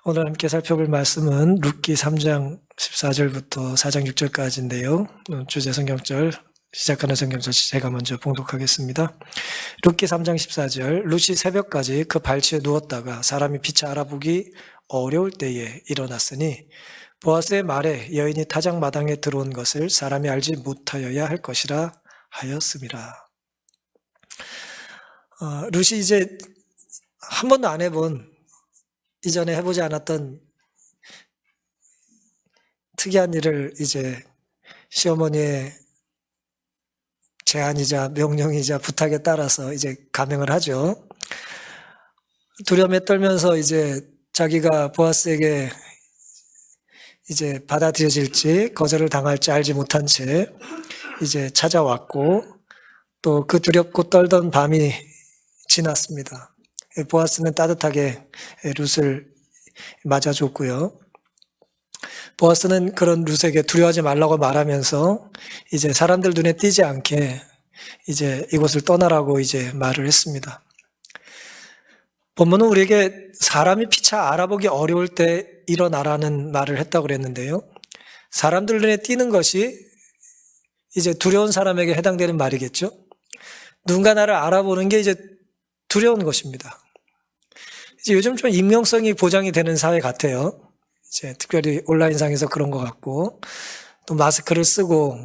오늘 함께 살펴볼 말씀은 룻기 3장 14절부터 4장 6절까지인데요. 주제 성경절, 시작하는 성경절 제가 먼저 봉독하겠습니다. 룻기 3장 14절, 룻이 새벽까지 그 발치에 누웠다가 사람이 피차 알아보기 어려울 때에 일어났으니 보아스의 말에 여인이 타작 마당에 들어온 것을 사람이 알지 못하여야 할 것이라 하였음이라. 룻이 이제 한 번도 안 해본, 이전에 해보지 않았던 특이한 일을 이제 시어머니의 제안이자 명령이자 부탁에 따라서 이제 감행을 하죠. 두려움에 떨면서 이제 자기가 보아스에게 이제 받아들여질지 거절을 당할지 알지 못한 채 이제 찾아왔고, 또 그 두렵고 떨던 밤이 지났습니다. 보아스는 따뜻하게 룻을 맞아줬고요. 보아스는 그런 룻에게 두려워하지 말라고 말하면서 이제 사람들 눈에 띄지 않게 이제 이곳을 떠나라고 이제 말을 했습니다. 본문은 우리에게 사람이 피차 알아보기 어려울 때 일어나라는 말을 했다고 그랬는데요. 사람들 눈에 띄는 것이 이제 두려운 사람에게 해당되는 말이겠죠. 누군가 나를 알아보는 게 이제 두려운 것입니다. 이제 요즘 좀 익명성이 보장이 되는 사회 같아요. 이제 특별히 온라인상에서 그런 것 같고, 또 마스크를 쓰고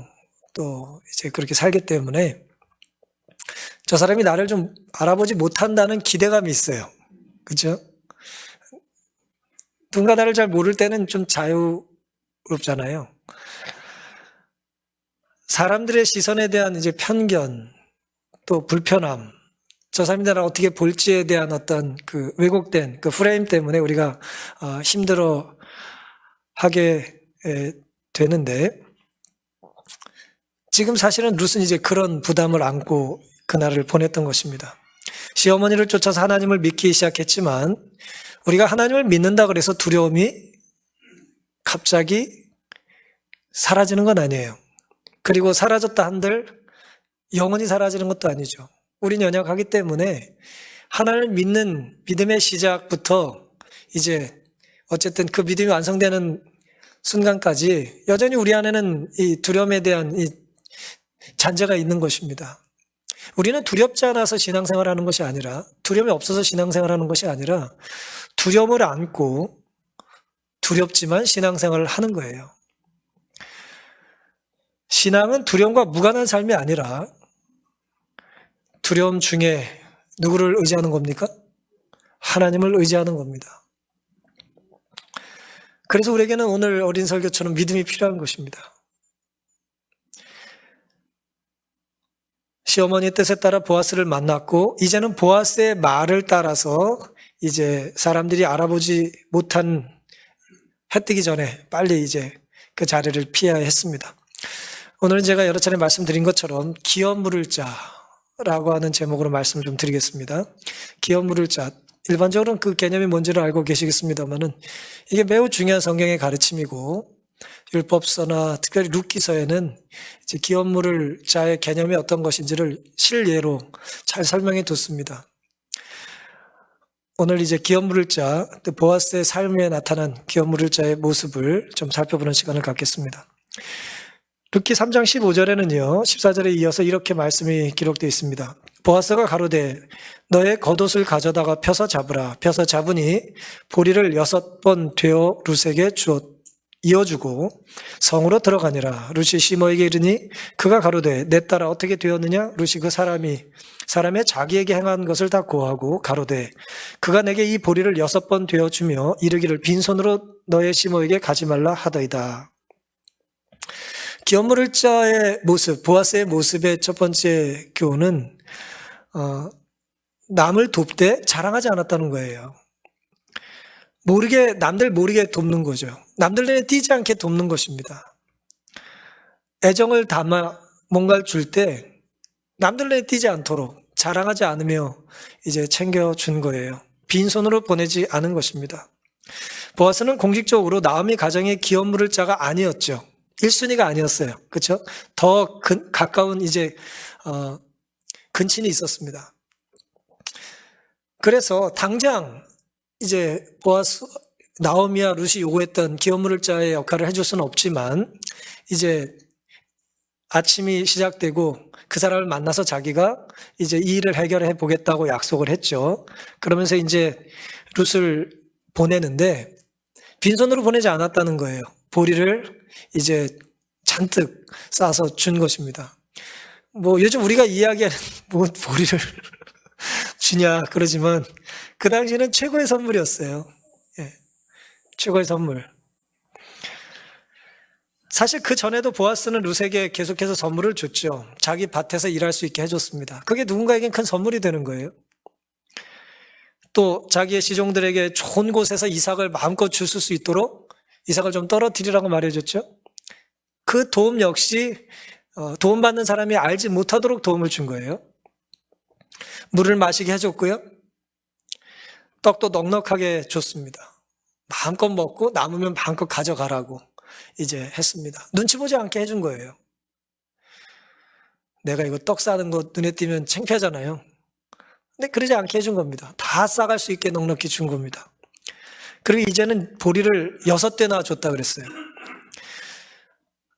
또 이제 그렇게 살기 때문에 저 사람이 나를 좀 알아보지 못한다는 기대감이 있어요. 그렇죠? 누군가 나를 잘 모를 때는 좀 자유롭잖아요. 사람들의 시선에 대한 이제 편견, 또 불편함, 저 사람이 나를 어떻게 볼지에 대한 어떤 그 왜곡된 그 프레임 때문에 우리가 힘들어 하게 되는데, 지금 사실은 룻은 이제 그런 부담을 안고 그날을 보냈던 것입니다. 시어머니를 쫓아서 하나님을 믿기 시작했지만, 우리가 하나님을 믿는다 그래서 두려움이 갑자기 사라지는 건 아니에요. 그리고 사라졌다 한들 영원히 사라지는 것도 아니죠. 우린 연약하기 때문에 하나님을 믿는 믿음의 시작부터 이제 어쨌든 그 믿음이 완성되는 순간까지 여전히 우리 안에는 이 두려움에 대한 이 잔재가 있는 것입니다. 우리는 두렵지 않아서 신앙생활하는 것이 아니라, 두려움이 없어서 신앙생활하는 것이 아니라 두려움을 안고 두렵지만 신앙생활을 하는 거예요. 신앙은 두려움과 무관한 삶이 아니라 두려움 중에 누구를 의지하는 겁니까? 하나님을 의지하는 겁니다. 그래서 우리에게는 오늘 어린 설교처럼 믿음이 필요한 것입니다. 시어머니의 뜻에 따라 보아스를 만났고, 이제는 보아스의 말을 따라서 이제 사람들이 알아보지 못한, 해 뜨기 전에 빨리 이제 그 자리를 피해야 했습니다. 오늘은 제가 여러 차례 말씀드린 것처럼 기업 물을 자라고 하는 제목으로 말씀을 좀 드리겠습니다. 기업 물을 자. 일반적으로는 그 개념이 뭔지를 알고 계시겠습니다만은 이게 매우 중요한 성경의 가르침이고, 율법서나 특별히 룻기서에는 이제 기업 물을 자의 개념이 어떤 것인지를 실예로 잘 설명해 뒀습니다. 오늘 이제 기업 물을 자, 보아스의 삶에 나타난 기업 물을 자의 모습을 좀 살펴보는 시간을 갖겠습니다. 룻기 3장 15절에는요, 14절에 이어서 이렇게 말씀이 기록되어 있습니다. 보아스가 가로되 너의 겉옷을 가져다가 펴서 잡으라. 펴서 잡으니 보리를 6번 되어 룻에게 이어주고 성으로 들어가니라. 룻이 시므에게 이르니 그가 가로되 내 딸아 어떻게 되었느냐? 룻이 그 사람의 자기에게 행한 것을 다 고하고 가로되 그가 내게 이 보리를 6번 되어주며 이르기를 빈손으로 너의 시므에게 가지 말라 하더이다. 기업 물을 자의 모습, 보아스의 모습의 첫 번째 교훈은 남을 돕되 자랑하지 않았다는 거예요. 남들 모르게 돕는 거죠. 남들 눈에 띄지 않게 돕는 것입니다. 애정을 담아 뭔가를 줄 때 남들 눈에 띄지 않도록 자랑하지 않으며 이제 챙겨준 거예요. 빈손으로 보내지 않은 것입니다. 보아스는 공식적으로 나오미 가정의 기업 물을 자가 아니었죠. 1순위가 아니었어요. 그렇죠? 더 가까운 이제 근친이 있었습니다. 그래서 당장 이제 보아스 나오미와 룻이 요구했던 기업물자의 역할을 해줄 수는 없지만 이제 아침이 시작되고 그 사람을 만나서 자기가 이제 이 일을 해결해 보겠다고 약속을 했죠. 그러면서 이제 룻을 보내는데 빈손으로 보내지 않았다는 거예요. 보리를 이제 잔뜩 싸서 준 것입니다. 뭐 요즘 우리가 이야기하는 뭐 보리를 주냐 그러지만 그 당시에는 최고의 선물이었어요. 예, 최고의 선물. 사실 그 전에도 보아스는 룻에게 계속해서 선물을 줬죠. 자기 밭에서 일할 수 있게 해줬습니다. 그게 누군가에겐 큰 선물이 되는 거예요. 또 자기의 시종들에게 좋은 곳에서 이삭을 마음껏 줄 수 있도록 이삭을 좀 떨어뜨리라고 말해줬죠. 그 도움 역시 도움받는 사람이 알지 못하도록 도움을 준 거예요. 물을 마시게 해줬고요. 떡도 넉넉하게 줬습니다. 마음껏 먹고 남으면 마음껏 가져가라고 이제 했습니다. 눈치 보지 않게 해준 거예요. 내가 이거 떡 싸는 거 눈에 띄면 창피하잖아요. 근데 그러지 않게 해준 겁니다. 다 싸갈 수 있게 넉넉히 준 겁니다. 그리고 이제는 보리를 6대나 줬다 그랬어요.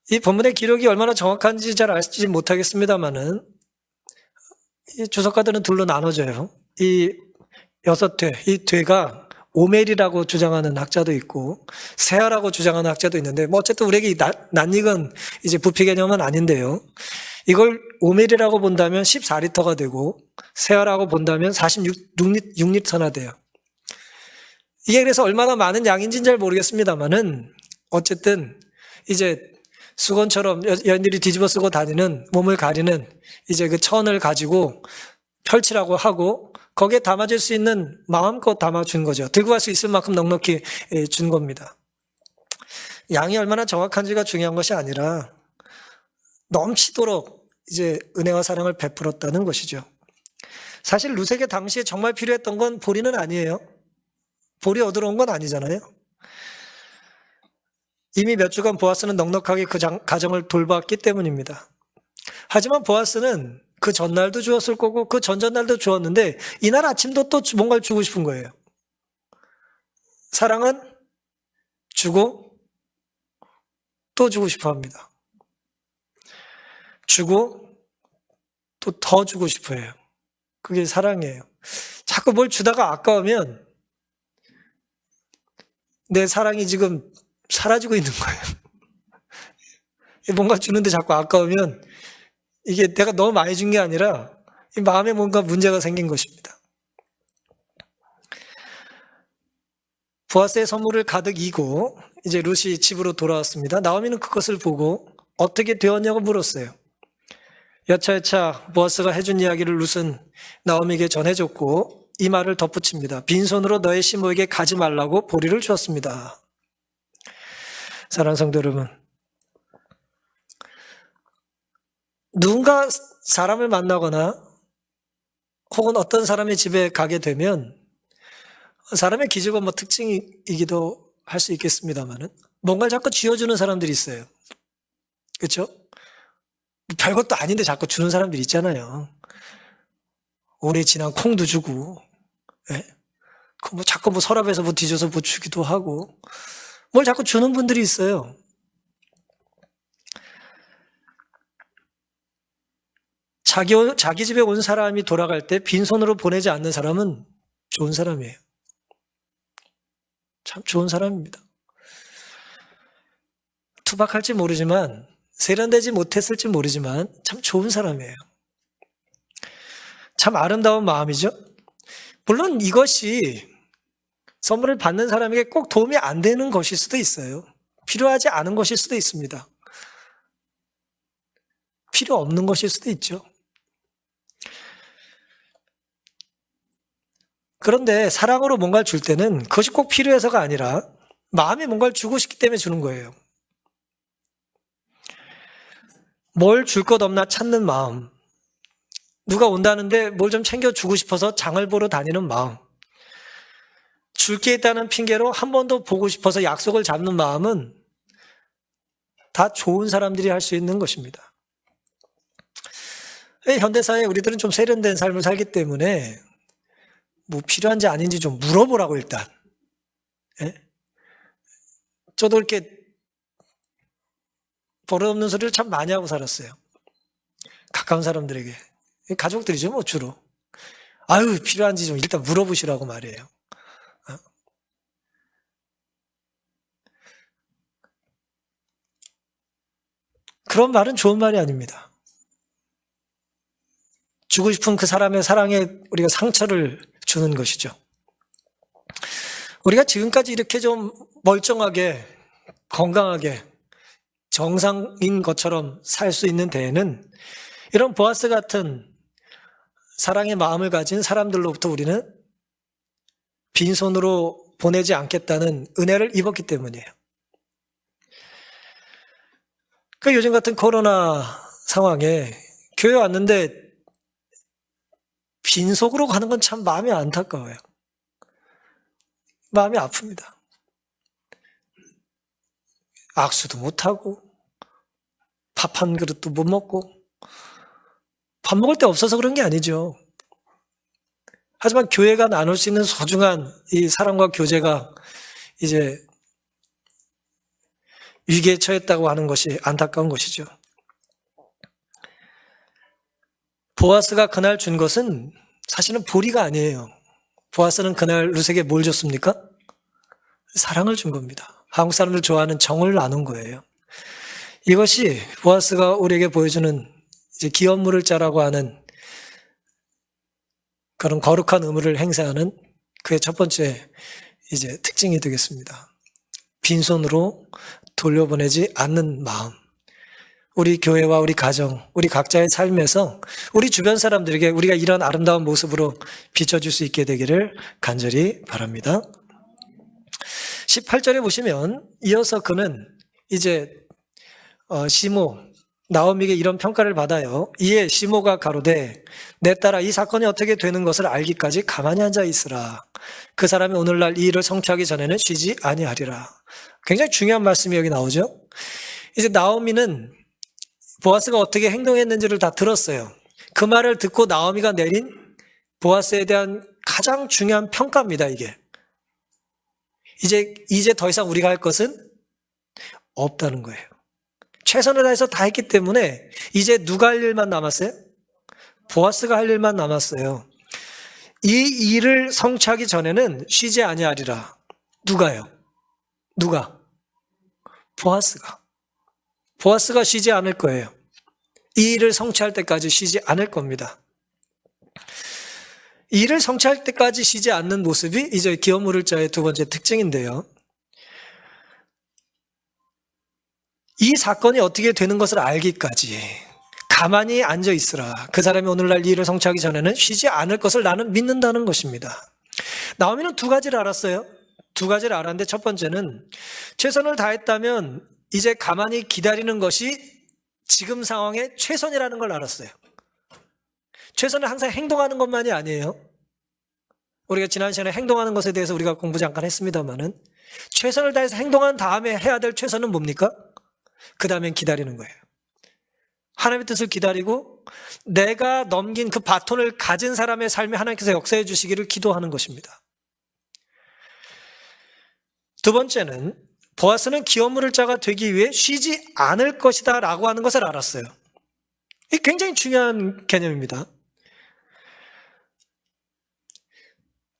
이 본문의 기록이 얼마나 정확한지 잘 알지 못하겠습니다만은 이 주석가들은 둘로 나눠져요. 이 6대, 이 되가 오멜이라고 주장하는 학자도 있고 세아라고 주장하는 학자도 있는데 뭐 어쨌든 우리에게 낯익은 이제 부피 개념은 아닌데요. 이걸 오멜이라고 본다면 14리터가 되고 세아라고 본다면 46리터나 돼요. 이게 그래서 얼마나 많은 양인지는 잘 모르겠습니다만은 어쨌든 이제 수건처럼 여인들이 뒤집어 쓰고 다니는 몸을 가리는 이제 그 천을 가지고 펼치라고 하고 거기에 담아줄 수 있는 마음껏 담아준 거죠. 들고 갈 수 있을 만큼 넉넉히 준 겁니다. 양이 얼마나 정확한지가 중요한 것이 아니라 넘치도록 이제 은혜와 사랑을 베풀었다는 것이죠. 사실 룻에게 당시에 정말 필요했던 건 보리는 아니에요. 보리 얻으러 온 건 아니잖아요. 이미 몇 주간 보아스는 넉넉하게 그 가정을 돌봤기 때문입니다. 하지만 보아스는 그 전날도 주었을 거고 그 전전날도 주었는데 이날 아침도 또 뭔가를 주고 싶은 거예요. 사랑은 주고 또 주고 싶어 합니다. 주고 또 더 주고 싶어 해요. 그게 사랑이에요. 자꾸 뭘 주다가 아까우면 내 사랑이 지금 사라지고 있는 거예요. 뭔가 주는데 자꾸 아까우면 이게 내가 너무 많이 준 게 아니라 이 마음에 뭔가 문제가 생긴 것입니다. 보아스의 선물을 가득 이고 이제 룻이 집으로 돌아왔습니다. 나오미는 그것을 보고 어떻게 되었냐고 물었어요. 여차여차 보아스가 해준 이야기를 룻은 나오미에게 전해줬고 이 말을 덧붙입니다. 빈손으로 너의 시모에게 가지 말라고 보리를 주었습니다. 사랑하는 성도 여러분, 누군가 사람을 만나거나 혹은 어떤 사람의 집에 가게 되면 사람의 기질과 뭐 특징이기도 할 수 있겠습니다만은 뭔가를 자꾸 쥐어주는 사람들이 있어요. 그렇죠? 별것도 아닌데 자꾸 주는 사람들이 있잖아요. 오래 지난 콩도 주고, 예? 뭐 자꾸 뭐 서랍에서 뭐 뒤져서 뭐 주기도 하고, 뭘 자꾸 주는 분들이 있어요. 자기 집에 온 사람이 돌아갈 때 빈손으로 보내지 않는 사람은 좋은 사람이에요. 참 좋은 사람입니다. 투박할지 모르지만, 세련되지 못했을지 모르지만 참 좋은 사람이에요. 참 아름다운 마음이죠. 물론 이것이 선물을 받는 사람에게 꼭 도움이 안 되는 것일 수도 있어요. 필요하지 않은 것일 수도 있습니다. 필요 없는 것일 수도 있죠. 그런데 사랑으로 뭔가를 줄 때는 그것이 꼭 필요해서가 아니라 마음에 뭔가를 주고 싶기 때문에 주는 거예요. 뭘 줄 것 없나 찾는 마음, 누가 온다는데 뭘 좀 챙겨주고 싶어서 장을 보러 다니는 마음, 줄 게 있다는 핑계로 한 번 더 보고 싶어서 약속을 잡는 마음은 다 좋은 사람들이 할 수 있는 것입니다. 현대사회에 우리들은 좀 세련된 삶을 살기 때문에 뭐 필요한지 아닌지 좀 물어보라고 일단. 예? 저도 이렇게 버릇없는 소리를 참 많이 하고 살았어요. 가까운 사람들에게. 가족들이죠, 뭐 주로. 아유, 필요한지 좀 일단 물어보시라고 말이에요. 그런 말은 좋은 말이 아닙니다. 주고 싶은 그 사람의 사랑에 우리가 상처를 주는 것이죠. 우리가 지금까지 이렇게 좀 멀쩡하게, 건강하게, 정상인 것처럼 살 수 있는 데에는 이런 보아스 같은 사랑의 마음을 가진 사람들로부터 우리는 빈손으로 보내지 않겠다는 은혜를 입었기 때문이에요. 그 요즘 같은 코로나 상황에 교회 왔는데 빈속으로 가는 건 참 마음이 안타까워요. 마음이 아픕니다. 악수도 못하고 밥 한 그릇도 못 먹고 밥 먹을 데 없어서 그런 게 아니죠. 하지만 교회가 나눌 수 있는 소중한 이 사랑과 교제가 이제 위기에 처했다고 하는 것이 안타까운 것이죠. 보아스가 그날 준 것은 사실은 보리가 아니에요. 보아스는 그날 룻에게 뭘 줬습니까? 사랑을 준 겁니다. 한국 사람들 좋아하는 정을 나눈 거예요. 이것이 보아스가 우리에게 보여주는 이제 기업물을 자라고 하는 그런 거룩한 의무를 행사하는 그의 첫 번째 이제 특징이 되겠습니다. 빈손으로 돌려보내지 않는 마음. 우리 교회와 우리 가정, 우리 각자의 삶에서 우리 주변 사람들에게 우리가 이런 아름다운 모습으로 비춰줄 수 있게 되기를 간절히 바랍니다. 18절에 보시면 이어서 그는 이제 시모, 나오미에게 이런 평가를 받아요. 이에 시모가 가로되 내 딸아 이 사건이 어떻게 되는 것을 알기까지 가만히 앉아 있으라. 그 사람이 오늘날 이 일을 성취하기 전에는 쉬지 아니하리라. 굉장히 중요한 말씀이 여기 나오죠. 이제 나오미는 보아스가 어떻게 행동했는지를 다 들었어요. 그 말을 듣고 나오미가 내린 보아스에 대한 가장 중요한 평가입니다, 이게. 이제 더 이상 우리가 할 것은 없다는 거예요. 최선을 다해서 다 했기 때문에 이제 누가 할 일만 남았어요? 보아스가 할 일만 남았어요. 이 일을 성취하기 전에는 쉬지 아니하리라. 누가요? 누가? 보아스가. 보아스가 쉬지 않을 거예요. 이 일을 성취할 때까지 쉬지 않을 겁니다. 이 일을 성취할 때까지 쉬지 않는 모습이 이제 기업 물을 자의 두 번째 특징인데요. 이 사건이 어떻게 되는 것을 알기까지 가만히 앉아 있으라. 그 사람이 오늘날 이 일을 성취하기 전에는 쉬지 않을 것을 나는 믿는다는 것입니다. 나오미는 두 가지를 알았어요. 두 가지를 알았는데 첫 번째는 최선을 다했다면 이제 가만히 기다리는 것이 지금 상황의 최선이라는 걸 알았어요. 최선은 항상 행동하는 것만이 아니에요. 우리가 지난 시간에 행동하는 것에 대해서 우리가 공부 잠깐 했습니다만은 최선을 다해서 행동한 다음에 해야 될 최선은 뭡니까? 그 다음엔 기다리는 거예요. 하나님의 뜻을 기다리고 내가 넘긴 그 바톤을 가진 사람의 삶에 하나님께서 역사해 주시기를 기도하는 것입니다. 두 번째는 보아스는 기업 물을 자가 되기 위해 쉬지 않을 것이다 라고 하는 것을 알았어요. 이게 굉장히 중요한 개념입니다.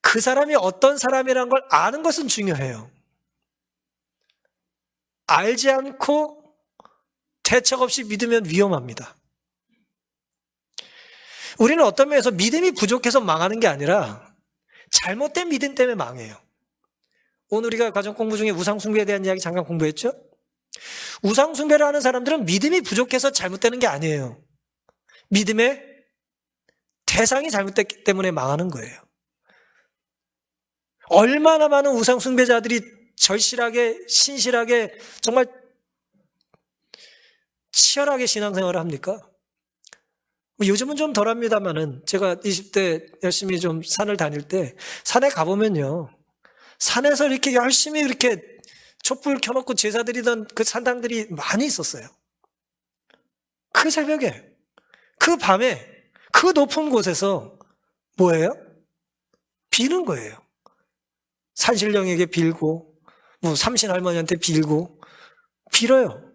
그 사람이 어떤 사람이라는 걸 아는 것은 중요해요. 알지 않고 대책 없이 믿으면 위험합니다. 우리는 어떤 면에서 믿음이 부족해서 망하는 게 아니라 잘못된 믿음 때문에 망해요. 오늘 우리가 가정 공부 중에 우상숭배에 대한 이야기 잠깐 공부했죠? 우상숭배를 하는 사람들은 믿음이 부족해서 잘못되는 게 아니에요. 믿음의 대상이 잘못됐기 때문에 망하는 거예요. 얼마나 많은 우상숭배자들이 절실하게, 신실하게, 정말 치열하게 신앙생활을 합니까? 요즘은 좀 덜합니다만은 제가 20대 열심히 좀 산을 다닐 때 산에 가보면요. 산에서 이렇게 열심히 이렇게 촛불 켜놓고 제사 드리던 그 산당들이 많이 있었어요. 그 새벽에, 그 밤에, 그 높은 곳에서 뭐예요? 비는 거예요. 산신령에게 빌고 뭐 삼신 할머니한테 빌어요.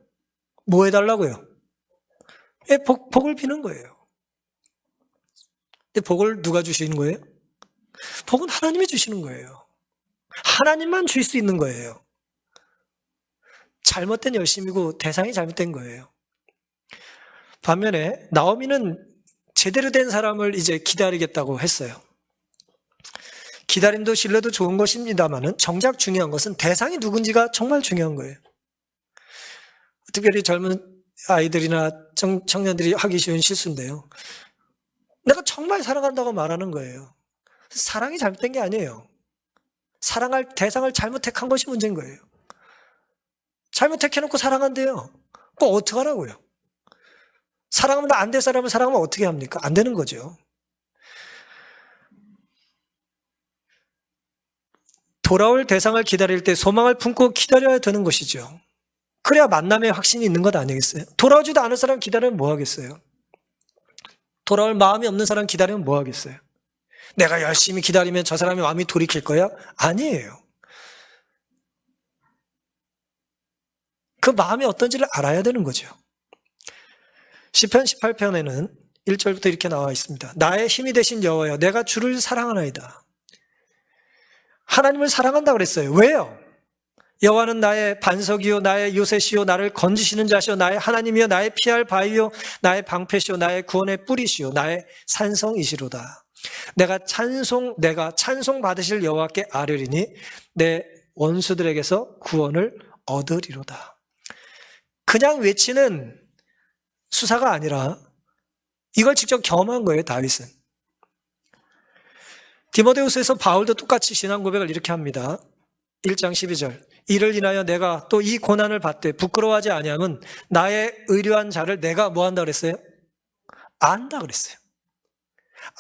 뭐 해달라고요? 복을 비는 거예요. 근데 복을 누가 주시는 거예요? 복은 하나님이 주시는 거예요. 하나님만 줄 수 있는 거예요. 잘못된 열심이고 대상이 잘못된 거예요. 반면에 나오미는 제대로 된 사람을 이제 기다리겠다고 했어요. 기다림도 신뢰도 좋은 것입니다만은 정작 중요한 것은 대상이 누군지가 정말 중요한 거예요. 특별히 젊은 아이들이나 청년들이 하기 쉬운 실수인데요. 내가 정말 사랑한다고 말하는 거예요. 사랑이 잘못된 게 아니에요. 사랑할 대상을 잘못 택한 것이 문제인 거예요. 잘못 택해놓고 사랑한대요. 꼭 어떡하라고요? 사랑하면 안 될 사람을 사랑하면 어떻게 합니까? 안 되는 거죠. 돌아올 대상을 기다릴 때 소망을 품고 기다려야 되는 것이죠. 그래야 만남의 확신이 있는 것 아니겠어요? 돌아오지도 않은 사람 기다리면 뭐 하겠어요? 돌아올 마음이 없는 사람 기다리면 뭐 하겠어요? 내가 열심히 기다리면 저 사람이 마음이 돌이킬 거야? 아니에요. 그 마음이 어떤지를 알아야 되는 거죠. 시편 18편에는 1절부터 이렇게 나와 있습니다. 나의 힘이 되신 여호와여, 내가 주를 사랑하나이다. 하나님을 사랑한다고 그랬어요. 왜요? 여호와는 나의 반석이요 나의 요새시요 나를 건지시는 자시요 나의 하나님이요 나의 피할 바위요 나의 방패시요 나의 구원의 뿌리시요 나의 산성이시로다. 내가 찬송 받으실 여호와께 아뢰리니 내 원수들에게서 구원을 얻으리로다. 그냥 외치는 수사가 아니라 이걸 직접 경험한 거예요, 다윗은. 디모데후서에서 바울도 똑같이 신앙 고백을 이렇게 합니다. 1장 12절. 이를 인하여 내가 또 이 고난을 받되 부끄러워하지 아니함은 나의 의뢰한 자를 내가 뭐 한다 그랬어요? 안다 그랬어요.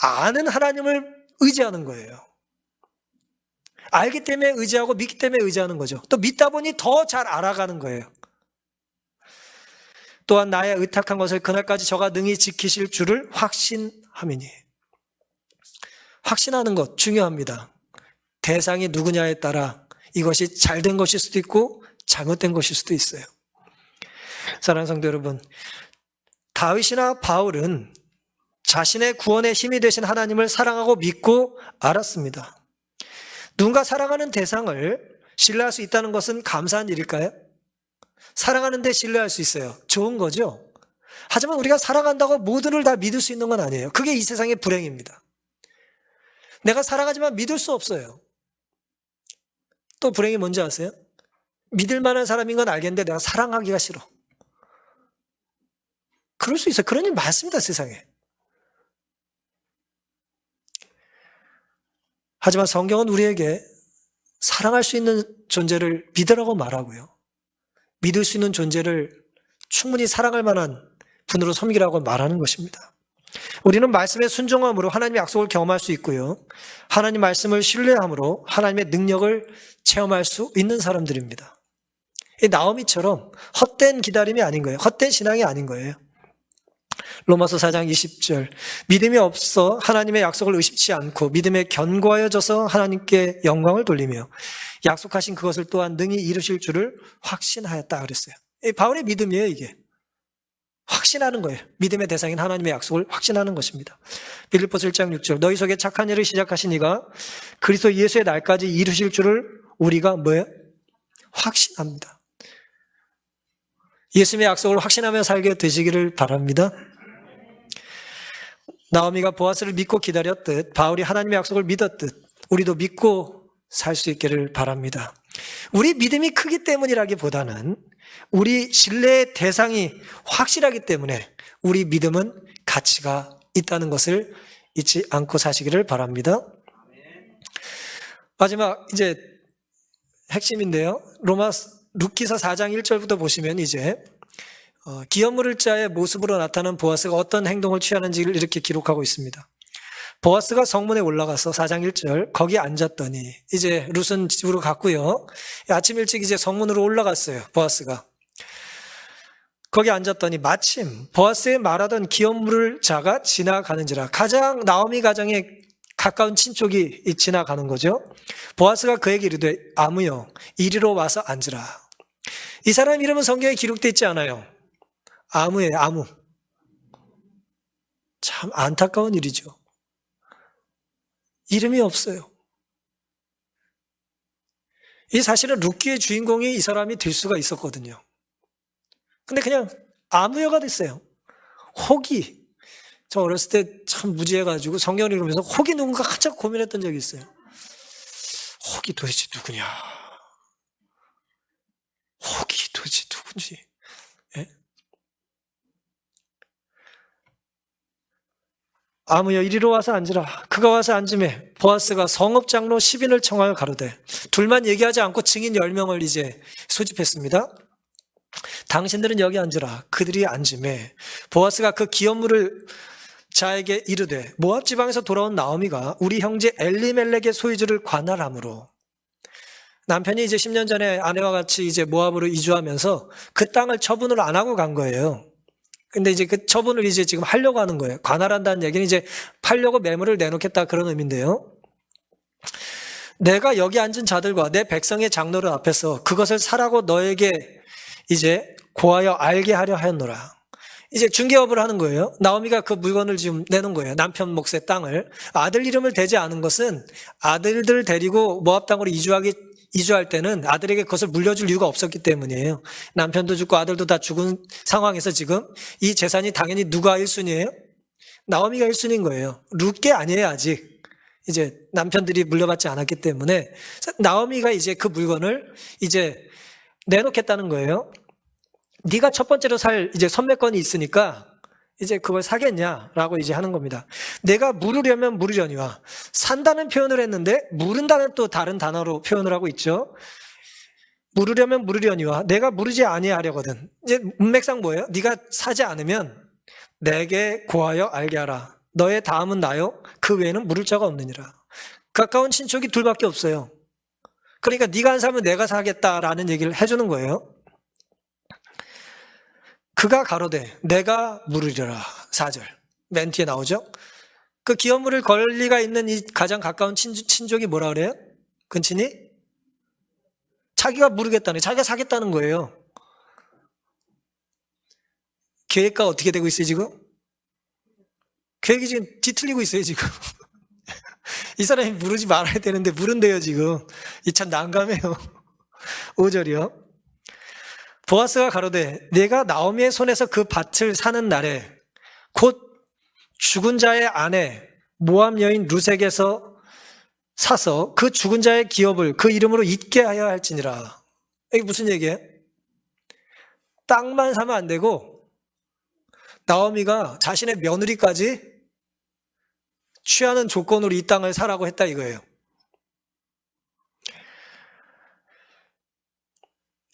아는 하나님을 의지하는 거예요. 알기 때문에 의지하고 믿기 때문에 의지하는 거죠. 또 믿다 보니 더 잘 알아가는 거예요. 또한 나의 의탁한 것을 그날까지 저가 능히 지키실 줄을 확신함이니. 확신하는 것 중요합니다. 대상이 누구냐에 따라 이것이 잘된 것일 수도 있고 잘못된 것일 수도 있어요. 사랑하는 성도 여러분, 다윗이나 바울은 자신의 구원의 힘이 되신 하나님을 사랑하고 믿고 알았습니다. 누군가 사랑하는 대상을 신뢰할 수 있다는 것은 감사한 일일까요? 사랑하는데 신뢰할 수 있어요. 좋은 거죠. 하지만 우리가 사랑한다고 모두를 다 믿을 수 있는 건 아니에요. 그게 이 세상의 불행입니다. 내가 사랑하지만 믿을 수 없어요. 또 불행이 뭔지 아세요? 믿을 만한 사람인 건 알겠는데 내가 사랑하기가 싫어. 그럴 수 있어요. 그런 일 많습니다, 세상에. 하지만 성경은 우리에게 사랑할 수 있는 존재를 믿으라고 말하고요. 믿을 수 있는 존재를 충분히 사랑할 만한 분으로 섬기라고 말하는 것입니다. 우리는 말씀의 순종함으로 하나님의 약속을 경험할 수 있고요. 하나님 말씀을 신뢰함으로 하나님의 능력을 체험할 수 있는 사람들입니다. 이 나오미처럼 헛된 기다림이 아닌 거예요. 헛된 신앙이 아닌 거예요. 로마서 4장 20절. 믿음이 없어 하나님의 약속을 의심치 않고 믿음에 견고하여져서 하나님께 영광을 돌리며 약속하신 그것을 또한 능히 이루실 줄을 확신하였다 그랬어요. 바울의 믿음이에요, 이게. 확신하는 거예요. 믿음의 대상인 하나님의 약속을 확신하는 것입니다. 빌립보서 1장 6절. 너희 속에 착한 일을 시작하신 이가 그리스도 예수의 날까지 이루실 줄을 우리가 뭐예요? 확신합니다. 예수님의 약속을 확신하며 살게 되시기를 바랍니다. 나오미가 보아스를 믿고 기다렸듯 바울이 하나님의 약속을 믿었듯 우리도 믿고 살 수 있기를 바랍니다. 우리 믿음이 크기 때문이라기보다는 우리 신뢰의 대상이 확실하기 때문에 우리 믿음은 가치가 있다는 것을 잊지 않고 사시기를 바랍니다. 마지막 이제 핵심인데요. 룻기서 4장 1절부터 보시면 이제 기업 물을 자의 모습으로 나타난 보아스가 어떤 행동을 취하는지를 이렇게 기록하고 있습니다. 보아스가 성문에 올라가서 4장 1절 거기 앉았더니 이제 룻은 집으로 갔고요. 아침 일찍 이제 성문으로 올라갔어요. 보아스가. 거기 앉았더니 마침 보아스의 말하던 기업 물을 자가 지나가는지라. 가장 나오미 가정의 가까운 친족이 지나가는 거죠. 보아스가 그에게 이르되 아무여 이리로 와서 앉으라. 이 사람 이름은 성경에 기록되어 있지 않아요. 아무예요, 아무. 참 안타까운 일이죠. 이름이 없어요. 이 사실은 룻기의 주인공이 이 사람이 될 수가 있었거든요. 근데 그냥 아무여가 됐어요. 혹이. 저 어렸을 때 참 무지해가지고 성경을 읽으면서 혹이 누군가 한참 고민했던 적이 있어요. 혹이 도대체 누구냐? 혹이 도대체 누군지. 예? 아무여 이리로 와서 앉으라. 그가 와서 앉음에 보아스가 성읍장로 10인을 청하여 가로되, 둘만 얘기하지 않고 증인 10명을 이제 소집했습니다. 당신들은 여기 앉으라. 그들이 앉음에 보아스가 그 기업물을 자에게 이르되, 모압 지방에서 돌아온 나오미가 우리 형제 엘리멜렉의 소유주를 관할함으로, 남편이 이제 10년 전에 아내와 같이 이제 모압으로 이주하면서 그 땅을 처분을 안 하고 간 거예요. 근데 이제 그 처분을 이제 지금 하려고 하는 거예요. 관할한다는 얘기는 이제 팔려고 매물을 내놓겠다 그런 의미인데요. 내가 여기 앉은 자들과 내 백성의 장로를 앞에서 그것을 사라고 너에게 이제 고하여 알게 하려 하였노라. 이제 중개업을 하는 거예요. 나오미가 그 물건을 지금 내놓은 거예요. 남편 몫의 땅을. 아들 이름을 대지 않은 것은 아들들 데리고 모압 땅으로 이주할 때는 아들에게 그것을 물려줄 이유가 없었기 때문이에요. 남편도 죽고 아들도 다 죽은 상황에서 지금 이 재산이 당연히 누가 1순위예요? 나오미가 1순위인 거예요. 룻게 아니에요, 아직. 이제 남편들이 물려받지 않았기 때문에 나오미가 이제 그 물건을 이제 내놓겠다는 거예요. 네가 첫 번째로 살 이제 선매권이 있으니까 이제 그걸 사겠냐라고 이제 하는 겁니다. 내가 물으려면 물으려니와, 산다는 표현을 했는데 물은다는 또 다른 단어로 표현을 하고 있죠. 물으려면 물으려니와 내가 물으지 아니하려거든. 이제 문맥상 뭐예요? 네가 사지 않으면 내게 고하여 알게 하라. 너의 다음은 나요. 그 외에는 물을 자가 없느니라. 가까운 친척이 둘밖에 없어요. 그러니까 네가 안 사면 내가 사겠다라는 얘기를 해주는 거예요. 그가 가로되 내가 물으리라. 4절 맨 뒤에 나오죠. 그 기업물을 걸 리가 있는 이 가장 가까운 친족이 뭐라 그래요? 근친이? 자기가 물으겠다는, 자기가 사겠다는 거예요. 계획과 어떻게 되고 있어요 지금? 계획이 지금 뒤틀리고 있어요 지금. 이 사람이 물으지 말아야 되는데 물은대요 지금. 이 참 난감해요. 5절이요. 보아스가 가로되 내가 나오미의 손에서 그 밭을 사는 날에 곧 죽은 자의 아내 모압 여인 룻에게서 사서 그 죽은 자의 기업을 그 이름으로 잊게 하여 할지니라. 이게 무슨 얘기예요? 땅만 사면 안 되고 나오미가 자신의 며느리까지 취하는 조건으로 이 땅을 사라고 했다 이거예요.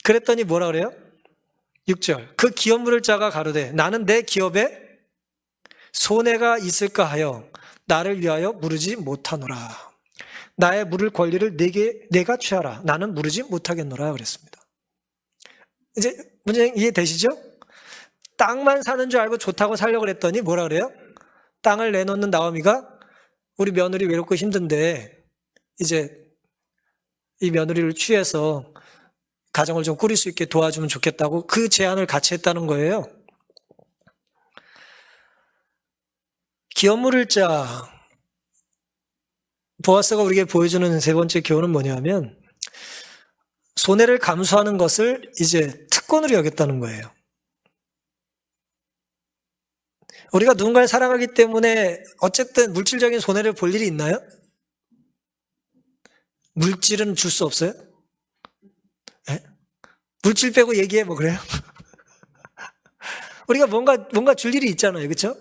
그랬더니 뭐라 그래요? 6절 그 기업물을 자가 가로되 나는 내 기업에 손해가 있을까 하여 나를 위하여 물으지 못하노라. 나의 물을 권리를 내가 취하라. 나는 물으지 못하겠노라 그랬습니다. 이제 문제 이해되시죠? 땅만 사는 줄 알고 좋다고 살려고 그랬더니 뭐라 그래요? 땅을 내놓는 나오미가 우리 며느리 외롭고 힘든데 이제 이 며느리를 취해서 가정을 좀 꾸릴 수 있게 도와주면 좋겠다고 그 제안을 같이 했다는 거예요. 기업물을 자 보아스가 우리에게 보여주는 세 번째 교훈은 뭐냐면 손해를 감수하는 것을 이제 특권으로 여겼다는 거예요. 우리가 누군가를 사랑하기 때문에 어쨌든 물질적인 손해를 볼 일이 있나요? 물질은 줄 수 없어요? 네? 물질 빼고 얘기해 뭐 그래요? 우리가 뭔가 줄 일이 있잖아요. 그렇죠?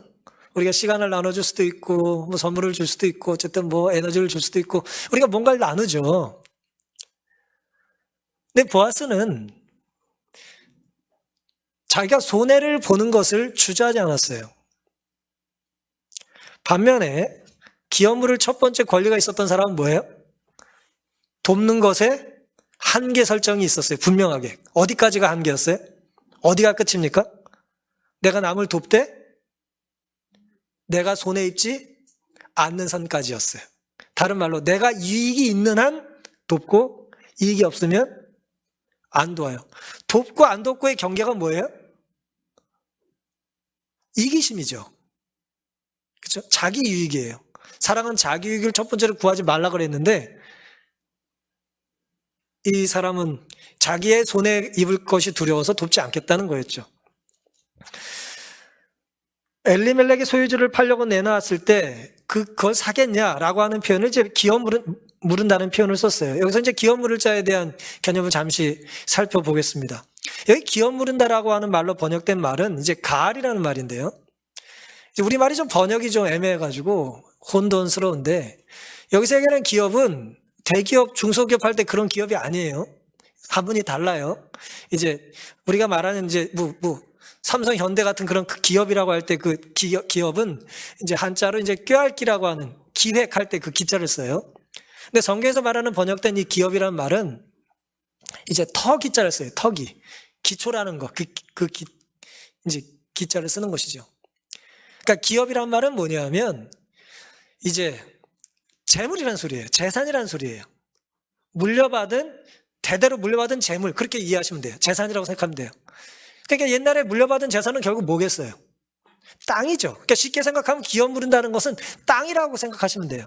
우리가 시간을 나눠줄 수도 있고 뭐 선물을 줄 수도 있고 어쨌든 뭐 에너지를 줄 수도 있고 우리가 뭔가를 나누죠. 근데 보아스는 자기가 손해를 보는 것을 주저하지 않았어요. 반면에 기업물을 첫 번째 권리가 있었던 사람은 뭐예요? 돕는 것에 한계 설정이 있었어요. 분명하게. 어디까지가 한계였어요? 어디가 끝입니까? 내가 남을 돕되 내가 손해 입지 않는 선까지였어요. 다른 말로 내가 이익이 있는 한 돕고 이익이 없으면 안 도와요. 돕고 안 돕고의 경계가 뭐예요? 이기심이죠. 그렇죠? 자기 유익이에요. 사랑은 자기 유익을 첫 번째로 구하지 말라 그랬는데 이 사람은 자기의 손에 입을 것이 두려워서 돕지 않겠다는 거였죠. 엘리멜렉의 소유주를 팔려고 내놓았을 때 그걸 사겠냐라고 하는 표현을 이제 기업 물은다는 표현을 썼어요. 여기서 이제 기업 물을 자에 대한 개념을 잠시 살펴보겠습니다. 여기 기업 물은다라고 하는 말로 번역된 말은 이제 가알이라는 말인데요. 우리말이 좀 번역이 좀 애매해가지고 혼돈스러운데 여기서 얘기하는 기업은 대기업, 중소기업 할 때 그런 기업이 아니에요. 한문이 달라요. 이제 우리가 말하는 이제 삼성, 현대 같은 그런 기업이라고 할 때 그 기업은 이제 한자로 이제 꾀알기라고 하는 기획할 때 그 기자를 써요. 근데 성경에서 말하는 번역된 이 기업이라는 말은 이제 터 기자를 써요. 터기. 기초라는 거. 이제 기자를 쓰는 것이죠. 그러니까 기업이란 말은 뭐냐면 이제 재물이란 소리예요. 재산이란 소리예요. 대대로 물려받은 재물 그렇게 이해하시면 돼요. 재산이라고 생각하면 돼요. 그러니까 옛날에 물려받은 재산은 결국 뭐겠어요? 땅이죠. 그러니까 쉽게 생각하면 기업 물은다는 것은 땅이라고 생각하시면 돼요.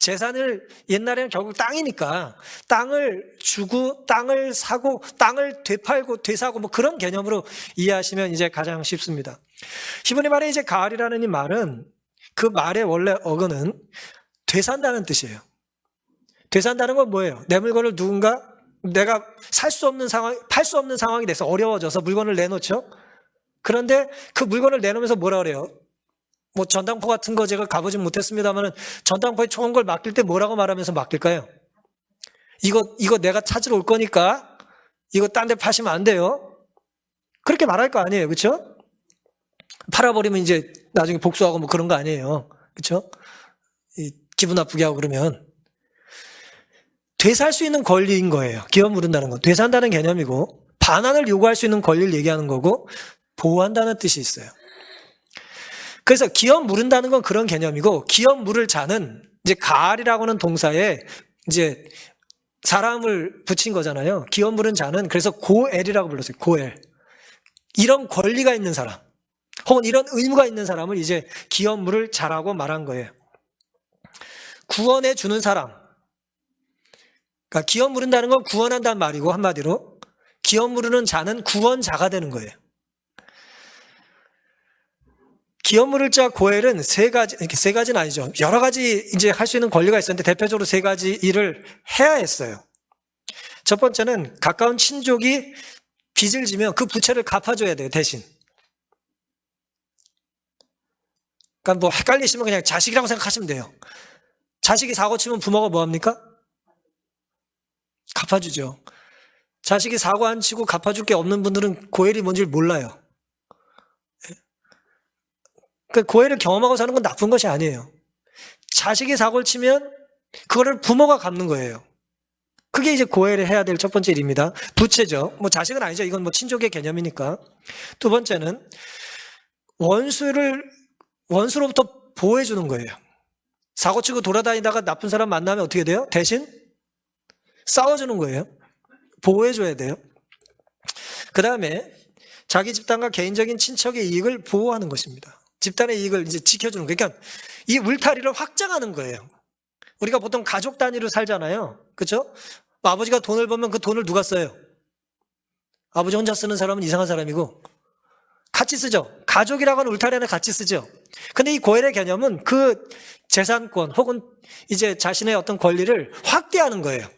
재산을 옛날에는 결국 땅이니까 땅을 주고 땅을 사고 땅을 되팔고 되사고 뭐 그런 개념으로 이해하시면 이제 가장 쉽습니다. 히브리 말에 이제 가알이라는 이 말은 그 말의 원래 어근은 되산다는 뜻이에요. 되산다는 건 뭐예요? 내 물건을 내가 팔 수 없는 상황이 돼서 어려워져서 물건을 내놓죠. 그런데 그 물건을 내놓으면서 뭐라 그래요? 뭐 전당포 같은 거 제가 가보진 못했습니다만은 전당포에 좋은 걸 맡길 때 뭐라고 말하면서 맡길까요? 이거 내가 찾으러 올 거니까 이거 딴 데 파시면 안 돼요. 그렇게 말할 거 아니에요. 그렇죠? 팔아버리면 이제 나중에 복수하고 뭐 그런 거 아니에요. 그렇죠? 기분 나쁘게 하고 그러면 되살 수 있는 권리인 거예요. 기업 물은다는 건 되산다는 개념이고 반환을 요구할 수 있는 권리를 얘기하는 거고 보호한다는 뜻이 있어요. 그래서 기업 물은다는 건 그런 개념이고 기업 물을 자는 이제 가알이라고 하는 동사에 이제 사람을 붙인 거잖아요. 기업 물은 자는 그래서 고엘이라고 불렀어요. 고엘. 이런 권리가 있는 사람 혹은 이런 의무가 있는 사람을 이제 기업 물을 자라고 말한 거예요. 구원해 주는 사람. 그러니까 기업 물은다는 건 구원한다는 말이고 한마디로 기업 물으는 자는 구원자가 되는 거예요. 기업 물을 자 고엘은 세 가지는 아니죠. 여러 가지 이제 할 수 있는 권리가 있었는데 대표적으로 세 가지 일을 해야 했어요. 첫 번째는 가까운 친족이 빚을 지면 그 부채를 갚아줘야 돼요. 대신. 그러니까 뭐 헷갈리시면 그냥 자식이라고 생각하시면 돼요. 자식이 사고 치면 부모가 뭐 합니까? 갚아주죠. 자식이 사고 안 치고 갚아줄 게 없는 분들은 고엘이 뭔지 몰라요. 그 고엘을 경험하고 사는 건 나쁜 것이 아니에요. 자식이 사고를 치면 그거를 부모가 갚는 거예요. 그게 이제 고엘을 해야 될 첫 번째 일입니다. 부채죠. 뭐 자식은 아니죠. 이건 뭐 친족의 개념이니까. 두 번째는 원수로부터 보호해 주는 거예요. 사고 치고 돌아다니다가 나쁜 사람 만나면 어떻게 돼요? 대신 싸워주는 거예요. 보호해줘야 돼요. 그 다음에 자기 집단과 개인적인 친척의 이익을 보호하는 것입니다. 집단의 이익을 이제 지켜주는 거예요. 그러니까 이 울타리를 확장하는 거예요. 우리가 보통 가족 단위로 살잖아요. 그렇죠? 아버지가 돈을 벌면 그 돈을 누가 써요? 아버지 혼자 쓰는 사람은 이상한 사람이고 같이 쓰죠. 가족이라고 하는 울타리 안에 같이 쓰죠. 근데 이 고엘의 개념은 그 재산권 혹은 이제 자신의 어떤 권리를 확대하는 거예요.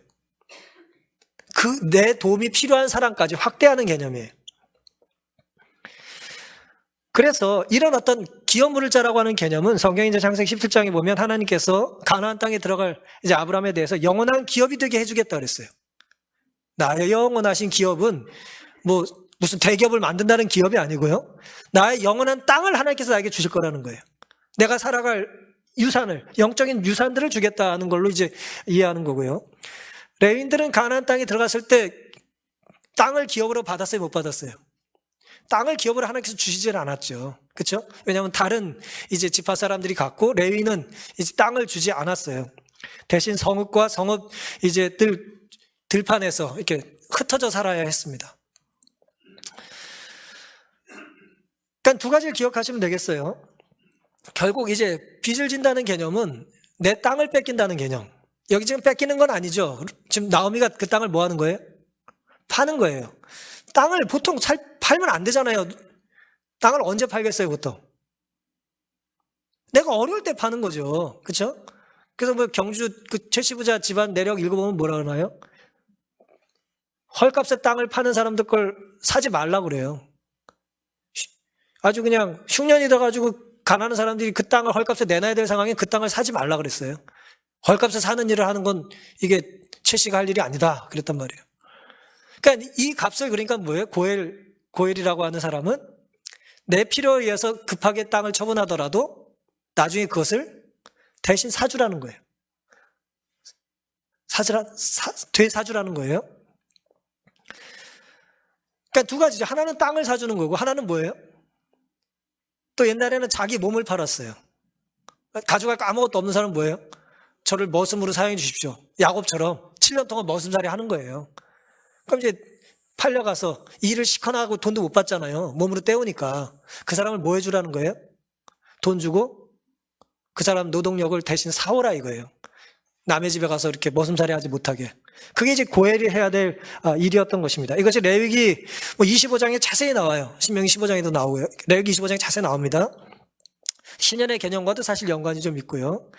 내 도움이 필요한 사람까지 확대하는 개념이에요. 그래서 이런 어떤 기업 물을 자라고 하는 개념은 성경 이제 창세기 17장에 보면 하나님께서 가나안 땅에 들어갈 이제 아브라함에 대해서 영원한 기업이 되게 해주겠다 그랬어요. 나의 영원하신 기업은 뭐 무슨 대기업을 만든다는 기업이 아니고요. 나의 영원한 땅을 하나님께서 나에게 주실 거라는 거예요. 내가 살아갈 유산을, 영적인 유산들을 주겠다는 걸로 이제 이해하는 거고요. 레위인들은 가나안 땅에 들어갔을 때 땅을 기업으로 받았어요, 못 받았어요? 땅을 기업으로 하나님께서 주시질 않았죠. 그렇죠? 왜냐하면 다른 이제 지파 사람들이 갖고 레위는 이제 땅을 주지 않았어요. 대신 성읍과 성읍 이제 들판에서 이렇게 흩어져 살아야 했습니다. 그러니까 두 가지를 기억하시면 되겠어요. 결국 이제 빚을 진다는 개념은 내 땅을 뺏긴다는 개념. 여기 지금 뺏기는 건 아니죠. 지금 나오미가 그 땅을 뭐 하는 거예요? 파는 거예요. 땅을 보통 팔면 안 되잖아요. 땅을 언제 팔겠어요, 보통? 내가 어려울 때 파는 거죠. 그렇죠? 그래서 뭐 경주 그 최씨부자 집안 내력 읽어보면 뭐라 그러나요? 헐값에 땅을 파는 사람들 걸 사지 말라고 그래요. 아주 그냥 흉년이 돼가지고 가난한 사람들이 그 땅을 헐값에 내놔야 될 상황에 그 땅을 사지 말라 그랬어요. 헐값에 사는 일을 하는 건 이게 최씨가 할 일이 아니다 그랬단 말이에요. 그러니까 이 값을 그러니까 뭐예요? 고엘이라고 하는 사람은 내 필요에 의해서 급하게 땅을 처분하더라도 나중에 그것을 대신 사주라는 거예요. 되사주라는 거예요. 그러니까 두 가지죠. 하나는 땅을 사주는 거고 하나는 뭐예요? 또 옛날에는 자기 몸을 팔았어요. 가져갈 거 아무것도 없는 사람은 뭐예요? 저를 머슴으로 사용해 주십시오. 야곱처럼 7년 동안 머슴살이 하는 거예요. 그럼 이제 팔려가서 일을 시커나 하고 돈도 못 받잖아요. 몸으로 때우니까. 그 사람을 뭐 해주라는 거예요? 돈 주고 그 사람 노동력을 대신 사오라 이거예요. 남의 집에 가서 이렇게 머슴살이 하지 못하게. 그게 이제 고엘이 해야 될 일이었던 것입니다. 이것이 레위기 25장에 자세히 나와요. 신명기 15장에도 나오고요. 레위기 25장에 자세히 나옵니다. 신년의 개념과도 사실 연관이 좀 있고요.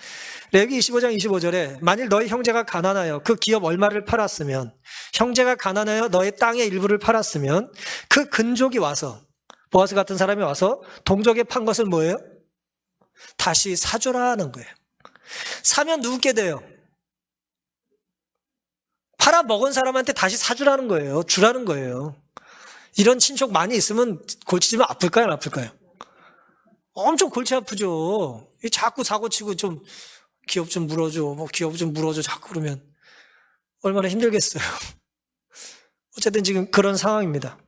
레위기 25장 25절에 만일 너희 형제가 가난하여 그 기업 얼마를 팔았으면, 형제가 가난하여 너의 땅의 일부를 팔았으면 그 근족이 와서, 보아스 같은 사람이 와서 동족에 판 것을 뭐예요? 다시 사줘라 하는 거예요. 사면 누구게 돼요? 팔아먹은 사람한테 다시 사주라는 거예요. 주라는 거예요. 이런 친족 많이 있으면 골치 좀 아플까요? 안 아플까요? 엄청 골치 아프죠. 자꾸 사고치고 좀 기업 좀 물어줘, 기업 좀 물어줘 자꾸 그러면 얼마나 힘들겠어요. 어쨌든 지금 그런 상황입니다.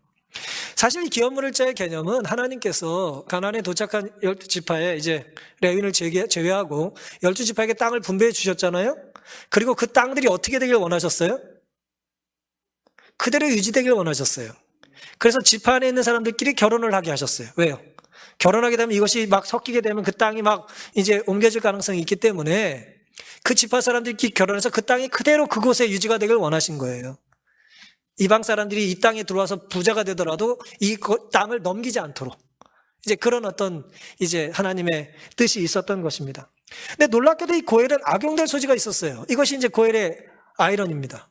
사실 이 기업 물을자의 개념은 하나님께서 가나안에 도착한 12지파에 이제 레위인을 제외하고 12지파에게 땅을 분배해 주셨잖아요. 그리고 그 땅들이 어떻게 되길 원하셨어요? 그대로 유지되길 원하셨어요. 그래서 지파 안에 있는 사람들끼리 결혼을 하게 하셨어요. 왜요? 결혼하게 되면 이것이 막 섞이게 되면 그 땅이 막 이제 옮겨질 가능성이 있기 때문에 그 지파 사람들끼리 결혼해서 그 땅이 그대로 그곳에 유지가 되길 원하신 거예요. 이방 사람들이 이 땅에 들어와서 부자가 되더라도 이 땅을 넘기지 않도록 이제 그런 어떤 이제 하나님의 뜻이 있었던 것입니다. 근데 놀랍게도 이 고엘은 악용될 소지가 있었어요. 이것이 이제 고엘의 아이러니입니다.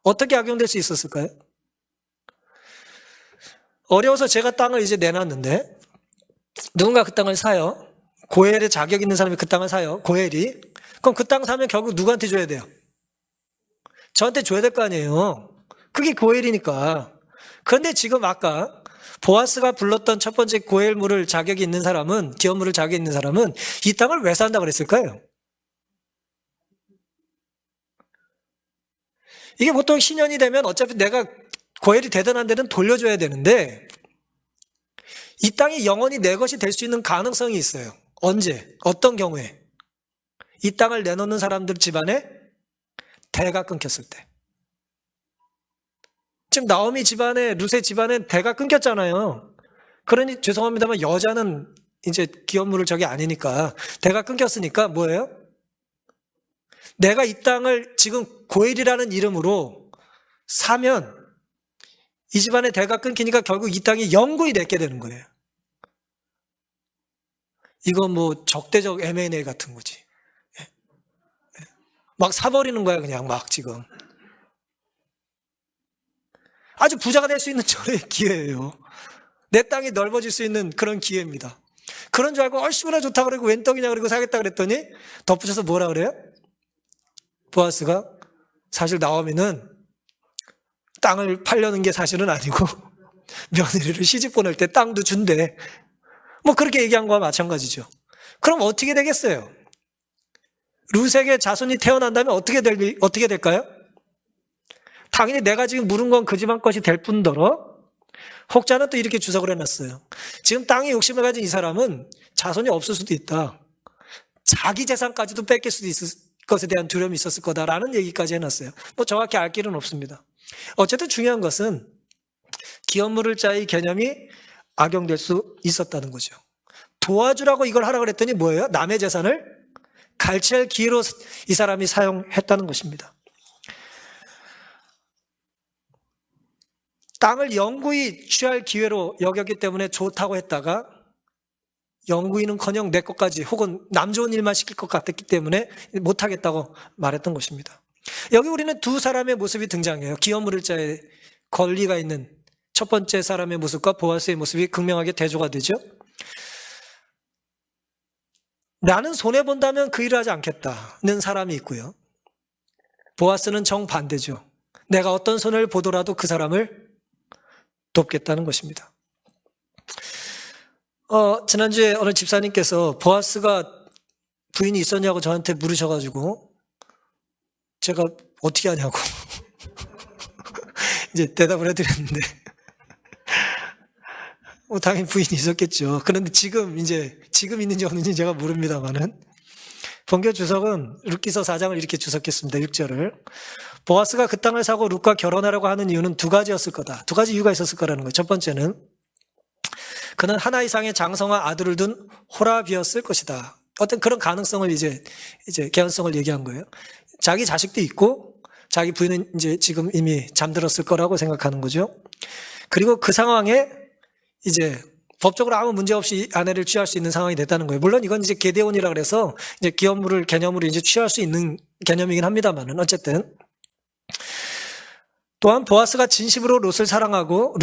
어떻게 악용될 수 있었을까요? 어려워서 제가 땅을 이제 내놨는데 누군가 그 땅을 사요. 고엘의 자격 있는 사람이 그 땅을 사요. 고엘이. 그럼 그 땅 사면 결국 누구한테 줘야 돼요? 저한테 줘야 될 거 아니에요. 그게 고엘이니까. 그런데 지금 아까 보아스가 불렀던 첫 번째 고엘 물을 자격이 있는 사람은, 기업 물을 자격이 있는 사람은 이 땅을 왜 산다고 그랬을까요? 이게 보통 신년이 되면 어차피 내가 고엘이 되든 안 되든 돌려줘야 되는데 이 땅이 영원히 내 것이 될 수 있는 가능성이 있어요. 언제? 어떤 경우에? 이 땅을 내놓는 사람들 집안에 대가 끊겼을 때. 지금 나오미 집안에, 루세 집안에 대가 끊겼잖아요. 그러니 죄송합니다만 여자는 이제 기업물을 저게 아니니까 대가 끊겼으니까 뭐예요? 내가 이 땅을 지금 고엘이라는 이름으로 사면 이 집안의 대가 끊기니까 결국 이 땅이 영구히 내게 되는 거예요. 이건 뭐 적대적 M&A 같은 거지. 막 사버리는 거야 그냥 막 지금. 아주 부자가 될 수 있는 절의 기회예요. 내 땅이 넓어질 수 있는 그런 기회입니다. 그런 줄 알고 얼마나 좋다 그러고 웬 떡이냐 그러고 사겠다 그랬더니 덧붙여서 뭐라 그래요? 보아스가 사실 나오미는 땅을 팔려는 게 사실은 아니고 며느리를 시집 보낼 때 땅도 준대. 뭐 그렇게 얘기한 거와 마찬가지죠. 그럼 어떻게 되겠어요? 루sek의 자손이 태어난다면 어떻게 될까요? 당연히 내가 지금 물은 건 그 집안 것이 될 뿐더러 혹자는 또 이렇게 주석을 해놨어요. 지금 땅에 욕심을 가진 이 사람은 자손이 없을 수도 있다. 자기 재산까지도 뺏길 수도 있을 것에 대한 두려움이 있었을 거다라는 얘기까지 해놨어요. 뭐 정확히 알 길은 없습니다. 어쨌든 중요한 것은 기업 물을 자의 개념이 악용될 수 있었다는 거죠. 도와주라고 이걸 하라고 그랬더니 뭐예요? 남의 재산을 갈취할 기회로 이 사람이 사용했다는 것입니다. 땅을 영구히 취할 기회로 여겼기 때문에 좋다고 했다가 영구히는커녕 내 것까지 혹은 남 좋은 일만 시킬 것 같았기 때문에 못하겠다고 말했던 것입니다. 여기 우리는 두 사람의 모습이 등장해요. 기업 물을 자의 권리가 있는 첫 번째 사람의 모습과 보아스의 모습이 극명하게 대조가 되죠. 나는 손해본다면 그 일을 하지 않겠다는 사람이 있고요. 보아스는 정반대죠. 내가 어떤 손해를 보더라도 그 사람을 돕겠다는 것입니다. 지난주에 어느 집사님께서 보아스가 부인이 있었냐고 저한테 물으셔가지고 제가 어떻게 하냐고 이제 대답을 해드렸는데 당연히 부인이 있었겠죠. 그런데 지금 있는지 없는지 제가 모릅니다만은 본교 주석은 룻기서 4장을 이렇게 주석했습니다. 6절을. 보아스가 그 땅을 사고 룻과 결혼하려고 하는 이유는 두 가지였을 거다. 두 가지 이유가 있었을 거라는 거예요. 첫 번째는 그는 하나 이상의 장성한 아들을 둔 호라비였을 것이다. 어떤 그런 가능성을 이제 개연성을 얘기한 거예요. 자기 자식도 있고 자기 부인은 이제 지금 이미 잠들었을 거라고 생각하는 거죠. 그리고 그 상황에 이제 법적으로 아무 문제 없이 아내를 취할 수 있는 상황이 됐다는 거예요. 물론 이건 이제 게데온이라 그래서 이제 기업물을 개념으로 이제 취할 수 있는 개념이긴 합니다만은 어쨌든 또한 보아스가 진심으로 룻을 사랑하고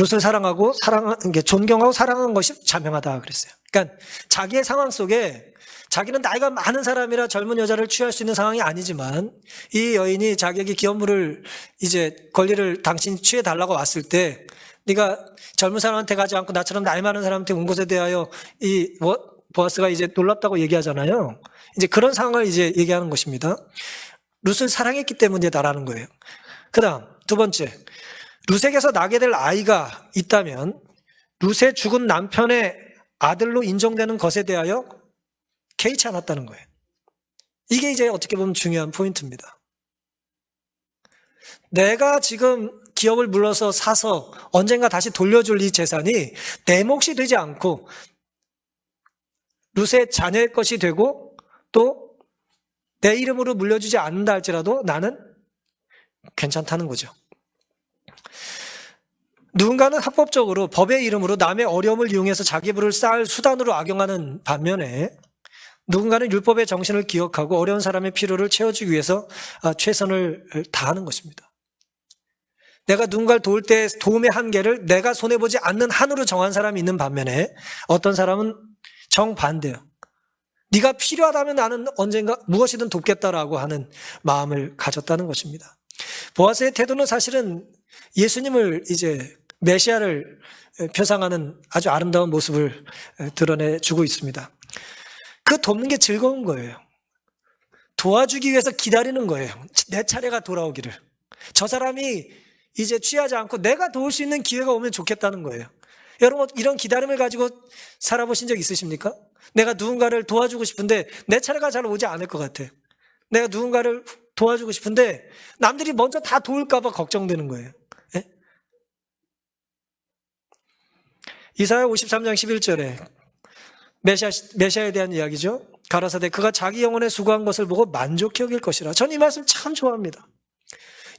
존경하고 사랑하는 것이 자명하다 그랬어요. 그러니까 자기의 상황 속에 자기는 나이가 많은 사람이라 젊은 여자를 취할 수 있는 상황이 아니지만 이 여인이 자기에게 기업물을 이제 권리를 당신이 취해 달라고 왔을 때 네가 젊은 사람한테 가지 않고 나처럼 나이 많은 사람한테 온 것에 대하여 보아스가 이제 놀랍다고 얘기하잖아요. 이제 그런 상황을 이제 얘기하는 것입니다. 룻을 사랑했기 때문이다라는 거예요. 그다음 두 번째, 룻에게서 나게 될 아이가 있다면 룻의 죽은 남편의 아들로 인정되는 것에 대하여 개의치 않았다는 거예요. 이게 이제 어떻게 보면 중요한 포인트입니다. 내가 지금 기업을 물러서 사서 언젠가 다시 돌려줄 이 재산이 내 몫이 되지 않고 룻의 자녀의 것이 되고 또 내 이름으로 물려주지 않는다 할지라도 나는 괜찮다는 거죠. 누군가는 합법적으로 법의 이름으로 남의 어려움을 이용해서 자기 부를 쌓을 수단으로 악용하는 반면에 누군가는 율법의 정신을 기억하고 어려운 사람의 필요를 채워주기 위해서 최선을 다하는 것입니다. 내가 누군가를 도울 때 도움의 한계를 내가 손해보지 않는 한으로 정한 사람이 있는 반면에 어떤 사람은 정반대예요. 네가 필요하다면 나는 언젠가 무엇이든 돕겠다라고 하는 마음을 가졌다는 것입니다. 보아스의 태도는 사실은 예수님을 이제 메시아를 표상하는 아주 아름다운 모습을 드러내주고 있습니다. 그 돕는 게 즐거운 거예요. 도와주기 위해서 기다리는 거예요. 내 차례가 돌아오기를. 저 사람이 이제 취하지 않고 내가 도울 수 있는 기회가 오면 좋겠다는 거예요. 여러분 이런 기다림을 가지고 살아보신 적 있으십니까? 내가 누군가를 도와주고 싶은데 내 차례가 잘 오지 않을 것 같아. 내가 누군가를 도와주고 싶은데 남들이 먼저 다 도울까 봐 걱정되는 거예요. 예? 이사야 53장 11절에 메시아에 대한 이야기죠. 가라사대 그가 자기 영혼에 수고한 것을 보고 만족해 여길 것이라. 전 이 말씀 참 좋아합니다.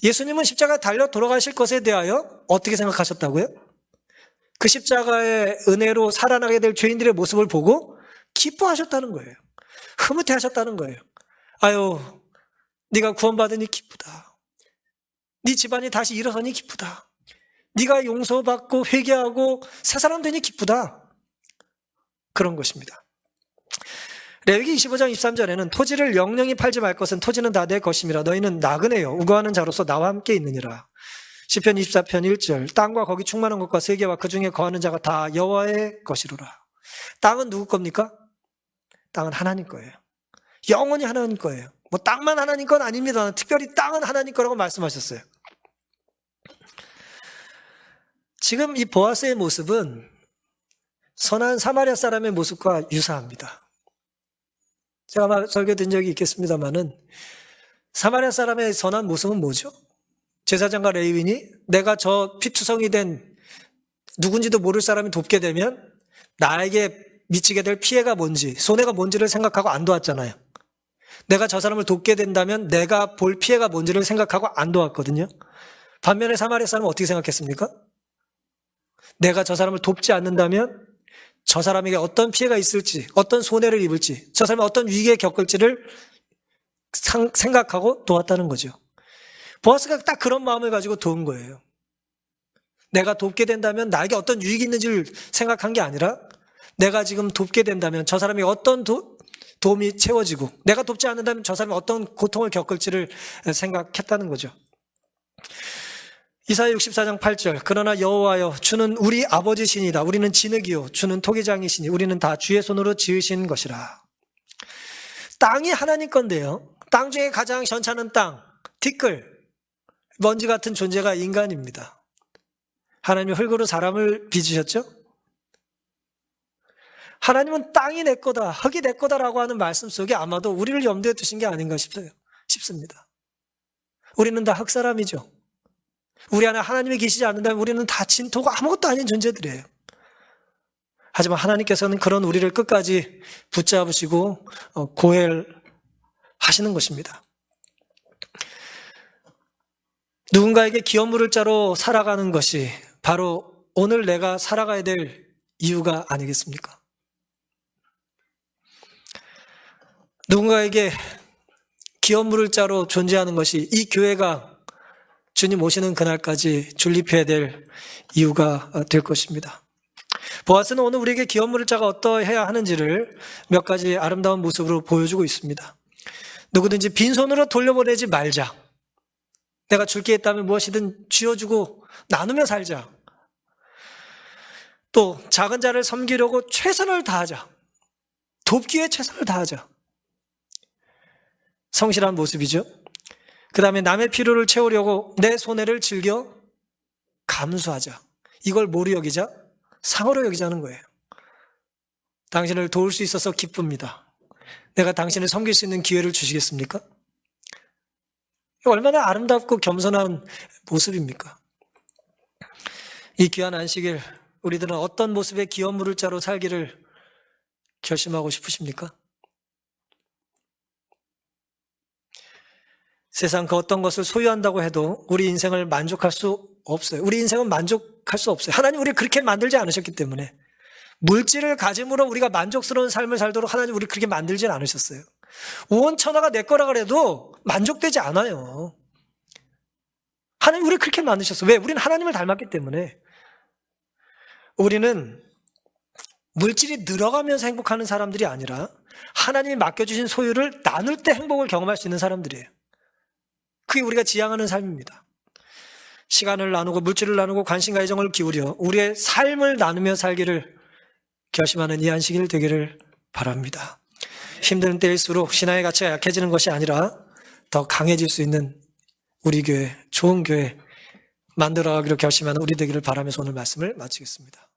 예수님은 십자가에 달려 돌아가실 것에 대하여 어떻게 생각하셨다고요? 그 십자가의 은혜로 살아나게 될 죄인들의 모습을 보고 기뻐하셨다는 거예요. 흐뭇해하셨다는 거예요. 아유, 네가 구원받으니 기쁘다. 네 집안이 다시 일어서니 기쁘다. 네가 용서받고 회개하고 새 사람 되니 기쁘다. 그런 것입니다. 레위기 25장 23절에는 토지를 영영히 팔지 말 것은 토지는 다 내 것임이라. 너희는 나그네요 우거하는 자로서 나와 함께 있느니라. 시편 24편 1절 땅과 거기 충만한 것과 세계와 그 중에 거하는 자가 다 여호와의 것이로라. 땅은 누구 겁니까? 땅은 하나님 거예요. 영원히 하나님 거예요. 뭐 땅만 하나님 건 아닙니다. 특별히 땅은 하나님 거라고 말씀하셨어요. 지금 이 보아스의 모습은 선한 사마리아 사람의 모습과 유사합니다. 제가 아마 설교 된 적이 있겠습니다만은 사마리아 사람의 선한 모습은 뭐죠? 제사장과 레위인이 내가 저 피투성이 된 누군지도 모를 사람이 돕게 되면 나에게 미치게 될 피해가 뭔지, 손해가 뭔지를 생각하고 안 도왔잖아요. 내가 저 사람을 돕게 된다면 내가 볼 피해가 뭔지를 생각하고 안 도왔거든요. 반면에 사마리아 사람은 어떻게 생각했습니까? 내가 저 사람을 돕지 않는다면 저 사람에게 어떤 피해가 있을지, 어떤 손해를 입을지, 저 사람이 어떤 위기에 겪을지를 생각하고 도왔다는 거죠. 보아스가 딱 그런 마음을 가지고 도운 거예요. 내가 돕게 된다면 나에게 어떤 유익이 있는지를 생각한 게 아니라 내가 지금 돕게 된다면 저 사람이 어떤 도움이 채워지고 내가 돕지 않는다면 저 사람이 어떤 고통을 겪을지를 생각했다는 거죠. 이사야 64장 8절 그러나 여호와여 주는 우리 아버지시니다 우리는 진흙이요 주는 토기장이시니 우리는 다 주의 손으로 지으신 것이라. 땅이 하나님 건데요. 땅 중에 가장 현찮은 땅, 티끌, 먼지 같은 존재가 인간입니다. 하나님이 흙으로 사람을 빚으셨죠? 하나님은 땅이 내 거다, 흙이 내 거다라고 하는 말씀 속에 아마도 우리를 염두에 두신 게 아닌가 싶습니다. 우리는 다 흙 사람이죠. 우리 안에 하나님이 계시지 않는다면 우리는 다 진토고 아무것도 아닌 존재들이에요. 하지만 하나님께서는 그런 우리를 끝까지 붙잡으시고 고헬하시는 것입니다. 누군가에게 기업 물을 자로 살아가는 것이 바로 오늘 내가 살아가야 될 이유가 아니겠습니까? 누군가에게 기업 물을 자로 존재하는 것이 이 교회가 주님 오시는 그날까지 존립해야 될 이유가 될 것입니다. 보아스는 오늘 우리에게 기업 물을 자가 어떠해야 하는지를 몇 가지 아름다운 모습으로 보여주고 있습니다. 누구든지 빈손으로 돌려보내지 말자. 내가 줄 게 있다면 무엇이든 쥐어주고 나누며 살자. 또 작은 자를 섬기려고 최선을 다하자. 돕기에 최선을 다하자. 성실한 모습이죠. 그 다음에 남의 필요를 채우려고 내 손해를 즐겨 감수하자. 이걸 뭐로 여기자? 상으로 여기자는 거예요. 당신을 도울 수 있어서 기쁩니다. 내가 당신을 섬길 수 있는 기회를 주시겠습니까? 얼마나 아름답고 겸손한 모습입니까? 이 귀한 안식일 우리들은 어떤 모습의 기업 물을 자로 살기를 결심하고 싶으십니까? 세상 그 어떤 것을 소유한다고 해도 우리 인생을 만족할 수 없어요. 우리 인생은 만족할 수 없어요. 하나님 우리를 그렇게 만들지 않으셨기 때문에 물질을 가짐으로 우리가 만족스러운 삶을 살도록 하나님 우리를 그렇게 만들진 않으셨어요. 온 천하가 내 거라 그래도 만족되지 않아요. 하나님 우리를 그렇게 만드셨어요. 왜? 우리는 하나님을 닮았기 때문에. 우리는 물질이 늘어가면서 행복하는 사람들이 아니라 하나님이 맡겨주신 소유를 나눌 때 행복을 경험할 수 있는 사람들이에요. 그게 우리가 지향하는 삶입니다. 시간을 나누고 물질을 나누고 관심과 애정을 기울여 우리의 삶을 나누며 살기를 결심하는 이 안식일 되기를 바랍니다. 힘든 때일수록 신앙의 가치가 약해지는 것이 아니라 더 강해질 수 있는 우리 교회, 좋은 교회 만들어가기로 결심하는 우리 되기를 바라면서 오늘 말씀을 마치겠습니다.